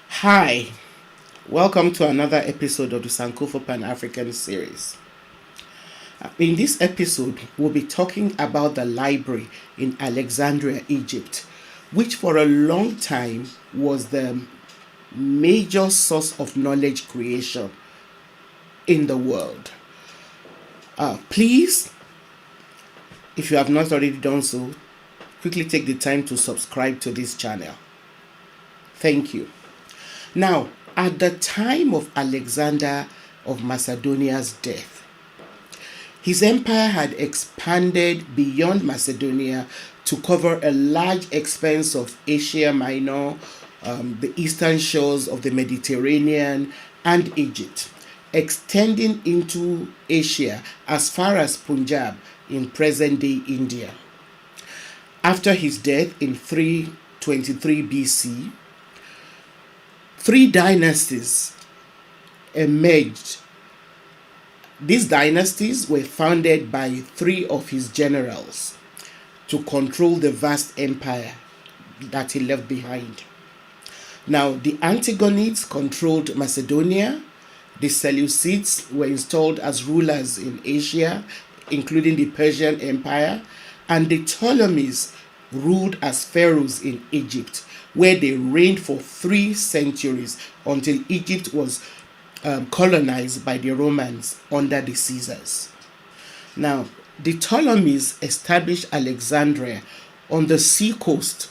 Hi, welcome to another episode of the Sankofa Pan-African series. In this episode, we'll be talking about the library in Alexandria, Egypt, which for a long time was the major source of knowledge creation in the world. Please, if you have not already done so, quickly take the time to subscribe to this channel. Thank you. Now, at the time of Alexander of Macedonia's death, his empire had expanded beyond Macedonia to cover a large expanse of Asia Minor, the eastern shores of the Mediterranean, and Egypt, extending into Asia as far as Punjab in present-day India. After his death in 323 BC, three dynasties emerged. These dynasties were founded by three of his generals to control the vast empire that he left behind. Now, the Antigonids controlled Macedonia, the Seleucids were installed as rulers in Asia, including the Persian Empire, and the Ptolemies ruled as pharaohs in Egypt, where they reigned for 3 centuries until Egypt was colonized by the Romans under the Caesars. Now, the Ptolemies established Alexandria on the seacoast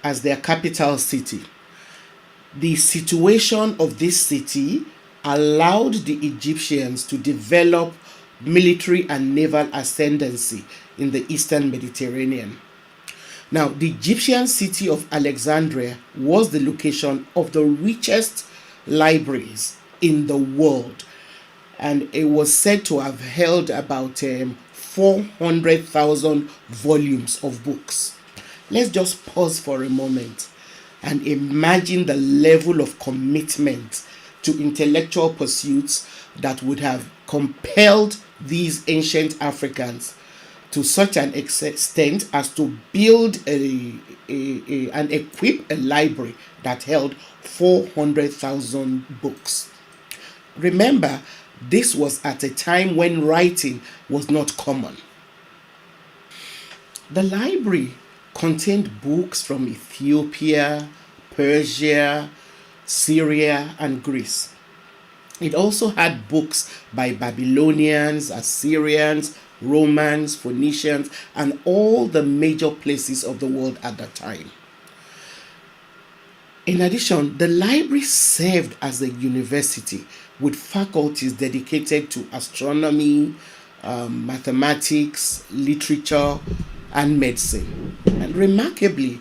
as their capital city. The situation of this city allowed the Egyptians to develop military and naval ascendancy in the eastern Mediterranean. Now, the Egyptian city of Alexandria was the location of the richest libraries in the world, and it was said to have held about 400,000 volumes of books. Let's just pause for a moment and imagine the level of commitment to intellectual pursuits that would have compelled these ancient Africans to such an extent as to build and equip a library that held 400,000 books. Remember, this was at a time when writing was not common. The library contained books from Ethiopia, Persia, Syria, and Greece. It also had books by Babylonians, Assyrians, Romans, Phoenicians, and all the major places of the world at that time. In addition, the library served as a university with faculties dedicated to astronomy, mathematics, literature, and medicine. And remarkably,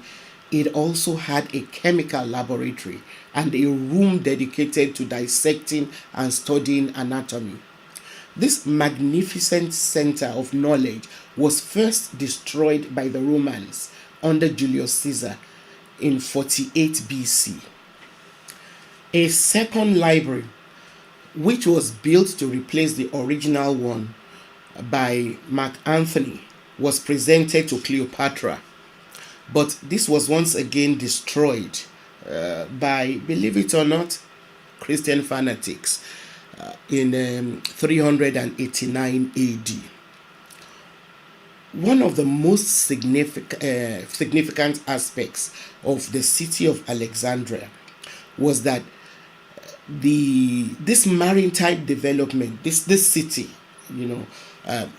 it also had a chemical laboratory and a room dedicated to dissecting and studying anatomy. This magnificent center of knowledge was first destroyed by the Romans under Julius Caesar in 48 BC. A second library, which was built to replace the original one by Mark Antony, was presented to Cleopatra, but this was once again destroyed by, believe it or not, Christian fanatics in 389 AD. One of the most significant aspects of the city of Alexandria was that this maritime development, this city,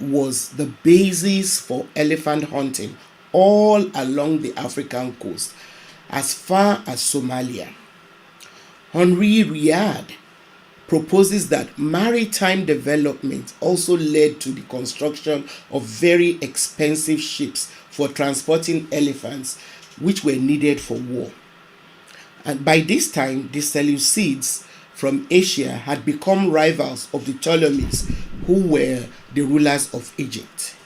was the basis for elephant hunting all along the African coast as far as Somalia. Henri Riad proposes that maritime development also led to the construction of very expensive ships for transporting elephants, which were needed for war. And by this time, the Seleucids from Asia had become rivals of the Ptolemies, who were the rulers of Egypt.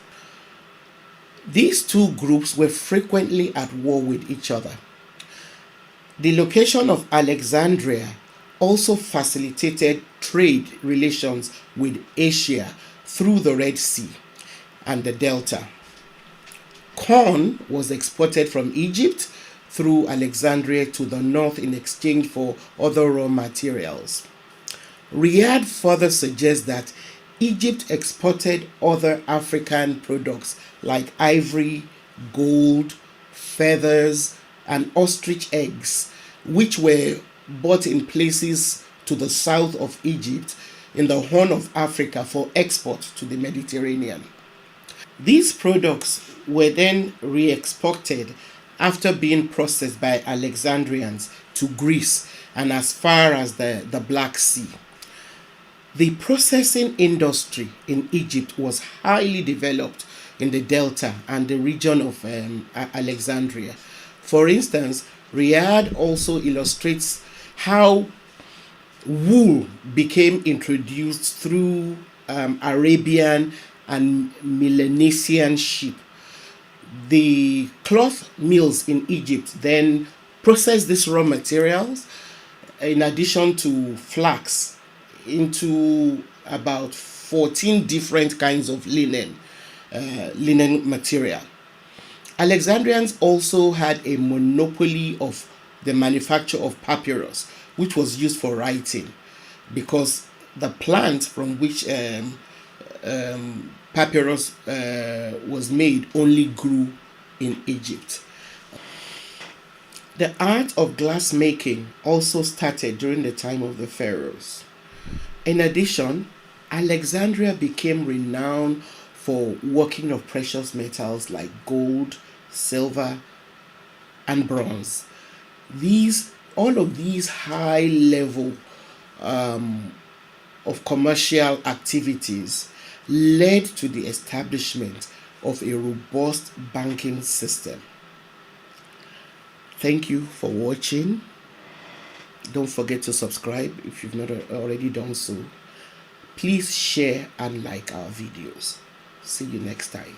These two groups were frequently at war with each other. The location of Alexandria also facilitated trade relations with Asia through the Red Sea and the Delta. Corn was exported from Egypt through Alexandria to the north in exchange for other raw materials. Riyadh further suggests that Egypt exported other African products like ivory, gold, feathers, and ostrich eggs, which were bought in places to the south of Egypt in the Horn of Africa for export to the Mediterranean. These products were then re exported after being processed by Alexandrians to Greece and as far as the Black Sea. The processing industry in Egypt was highly developed in the Delta and the region of Alexandria. For instance, Riyadh also illustrates how wool became introduced through Arabian and Melanesian ship. The cloth mills in Egypt then processed these raw materials in addition to flax into about 14 different kinds of linen material. Alexandrians also had a monopoly of the manufacture of papyrus, which was used for writing, because the plant from which papyrus was made only grew in Egypt. The art of glassmaking also started during the time of the pharaohs. In addition, Alexandria became renowned for working of precious metals like gold, silver, and bronze. All of these high level of commercial activities led to the establishment of a robust banking system. Thank you for watching. Don't forget to subscribe if you've not already done so. Please share and like our videos. See you next time.